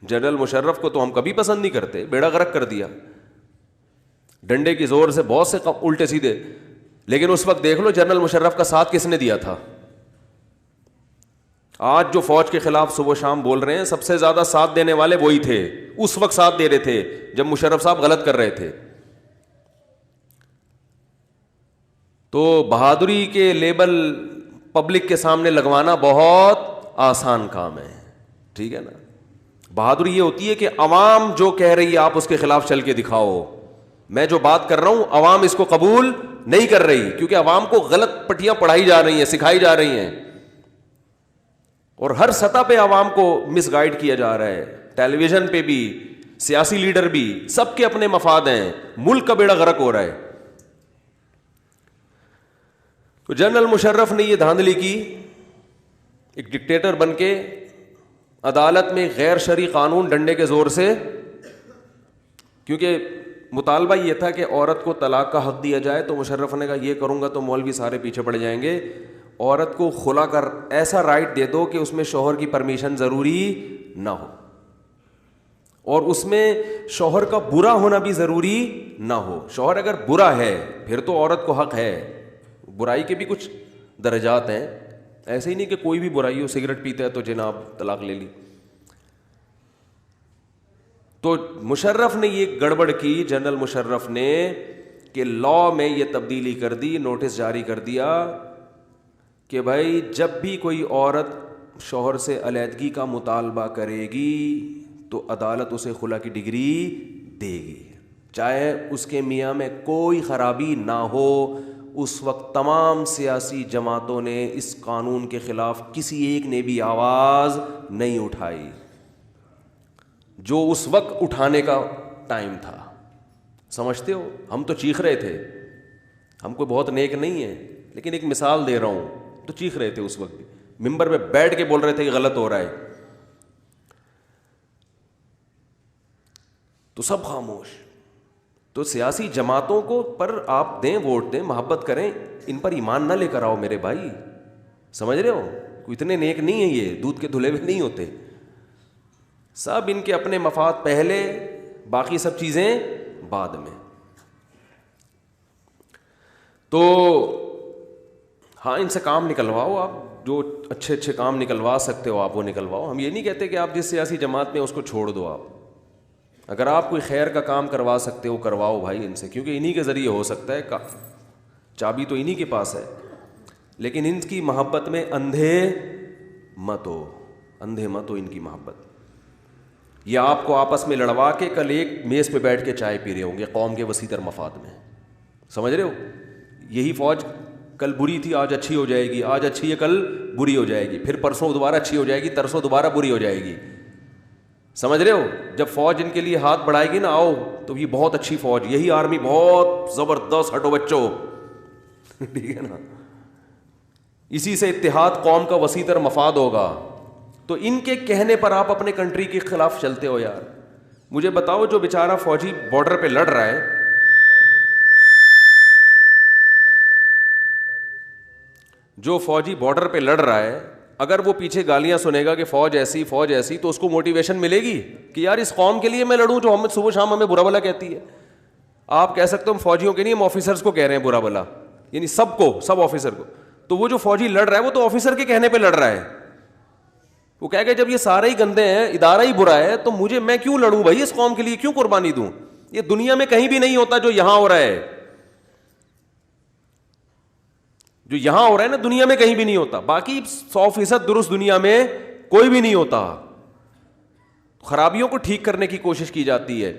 General Musharraf کو تو ہم کبھی پسند نہیں کرتے, بیڑا غرق کر دیا ڈنڈے کی زور سے, بہت سے الٹے سیدھے. لیکن اس وقت دیکھ لو جنرل مشرف کا ساتھ کس نے دیا تھا. آج جو فوج کے خلاف صبح شام بول رہے ہیں, سب سے زیادہ ساتھ دینے والے وہی تھے, اس وقت ساتھ دے رہے تھے جب مشرف صاحب غلط کر رہے تھے. تو بہادری کے لیبل پبلک کے سامنے لگوانا بہت آسان کام ہے, ٹھیک ہے نا. بہادری یہ ہوتی ہے کہ عوام جو کہہ رہی ہے آپ اس کے خلاف چل کے دکھاؤ. میں جو بات کر رہا ہوں عوام اس کو قبول نہیں کر رہی, کیونکہ عوام کو غلط پٹیاں پڑھائی جا رہی ہیں, سکھائی جا رہی ہیں, اور ہر سطح پہ عوام کو مس گائیڈ کیا جا رہا ہے. ٹیلی ویژن پہ بھی, سیاسی لیڈر بھی, سب کے اپنے مفاد ہیں, ملک کا بیڑا غرق ہو رہا ہے. تو جنرل مشرف نے یہ دھاندلی کی, ایک ڈکٹیٹر بن کے عدالت میں غیر شرعی قانون ڈنڈے کے زور سے, کیونکہ مطالبہ یہ تھا کہ عورت کو طلاق کا حق دیا جائے, تو مشرف نے کہا یہ کروں گا تو مولوی سارے پیچھے پڑ جائیں گے, عورت کو خلا کر ایسا رائٹ دے دو کہ اس میں شوہر کی پرمیشن ضروری نہ ہو, اور اس میں شوہر کا برا ہونا بھی ضروری نہ ہو. شوہر اگر برا ہے پھر تو عورت کو حق ہے, برائی کے بھی کچھ درجات ہیں, ایسے ہی نہیں کہ کوئی بھی برائی ہو, سگریٹ پیتا ہے تو جناب طلاق لے لی. تو مشرف نے یہ گڑبڑ کی, جنرل مشرف نے, کہ لا میں یہ تبدیلی کر دی, نوٹس جاری کر دیا کہ بھائی جب بھی کوئی عورت شوہر سے علیحدگی کا مطالبہ کرے گی تو عدالت اسے خلا کی ڈگری دے گی, چاہے اس کے میاں میں کوئی خرابی نہ ہو. اس وقت تمام سیاسی جماعتوں نے اس قانون کے خلاف کسی ایک نے بھی آواز نہیں اٹھائی, جو اس وقت اٹھانے کا ٹائم تھا. سمجھتے ہو, ہم تو چیخ رہے تھے, ہم کوئی بہت نیک نہیں ہیں, لیکن ایک مثال دے رہا ہوں, تو چیخ رہے تھے اس وقت بھی, ممبر پہ بیٹھ کے بول رہے تھے کہ غلط ہو رہا ہے, تو سب خاموش. تو سیاسی جماعتوں کو پر آپ دیں, ووٹ دیں, محبت کریں, ان پر ایمان نہ لے کر آؤ میرے بھائی, سمجھ رہے ہو, کوئی اتنے نیک نہیں ہیں, یہ دودھ کے دھلے ہوئے نہیں ہوتے, سب ان کے اپنے مفاد پہلے, باقی سب چیزیں بعد میں. تو ہاں ان سے کام نکلواؤ, آپ جو اچھے اچھے کام نکلوا سکتے ہو آپ وہ نکلواؤ. ہم یہ نہیں کہتے کہ آپ جس سیاسی جماعت میں اس کو چھوڑ دو. آپ اگر آپ کوئی خیر کا کام کروا سکتے ہو کرواؤ بھائی ان سے, کیونکہ انہی کے ذریعے ہو سکتا ہے, چابی تو انہی کے پاس ہے. لیکن ان کی محبت میں اندھے مت ہو, اندھے مت ہو ان کی محبت. یا آپ کو آپس میں لڑوا کے کل ایک میز پہ بیٹھ کے چائے پی رہے ہوں گے قوم کے وسیع تر مفاد میں, سمجھ رہے ہو. یہی فوج کل بری تھی آج اچھی ہو جائے گی, آج اچھی ہے کل بری ہو جائے گی, پھر پرسوں دوبارہ اچھی ہو جائے گی, ترسوں دوبارہ بری ہو جائے گی, سمجھ رہے ہو. جب فوج ان کے لیے ہاتھ بڑھائے گی نا, آؤ تو یہ بہت اچھی فوج, یہی آرمی بہت زبردست, ہٹو بچوں, ٹھیک ہے نا. اسی سے اتحاد قوم کا وسیع تر مفاد ہوگا. تو ان کے کہنے پر آپ اپنے کنٹری کے خلاف چلتے ہو یار. مجھے بتاؤ جو بیچارہ فوجی بارڈر پہ لڑ رہا ہے, جو فوجی بارڈر پہ لڑ رہا ہے, اگر وہ پیچھے گالیاں سنے گا کہ فوج ایسی فوج ایسی, تو اس کو موٹیویشن ملے گی کہ یار اس قوم کے لیے میں لڑوں جو ہمیں صبح شام ہمیں برا بلا کہتی ہے. آپ کہہ سکتے ہو ہم فوجیوں کے نہیں, ہم آفیسرز کو کہہ رہے ہیں برا بلا, یعنی سب کو, سب آفیسر کو. تو وہ جو فوجی لڑ رہا ہے وہ تو آفیسر کے کہنے پہ لڑ رہا ہے. وہ کہہ گا جب یہ سارے ہی گندے ہیں, ادارہ ہی برا ہے, تو میں کیوں لڑوں بھائی اس قوم کے لیے, کیوں قربانی دوں. یہ دنیا میں کہیں بھی نہیں ہوتا جو یہاں ہو رہا ہے, جو یہاں ہو رہا ہے نا دنیا میں کہیں بھی نہیں ہوتا. باقی 100% درست دنیا میں کوئی بھی نہیں ہوتا. خرابیوں کو ٹھیک کرنے کی کوشش کی جاتی ہے.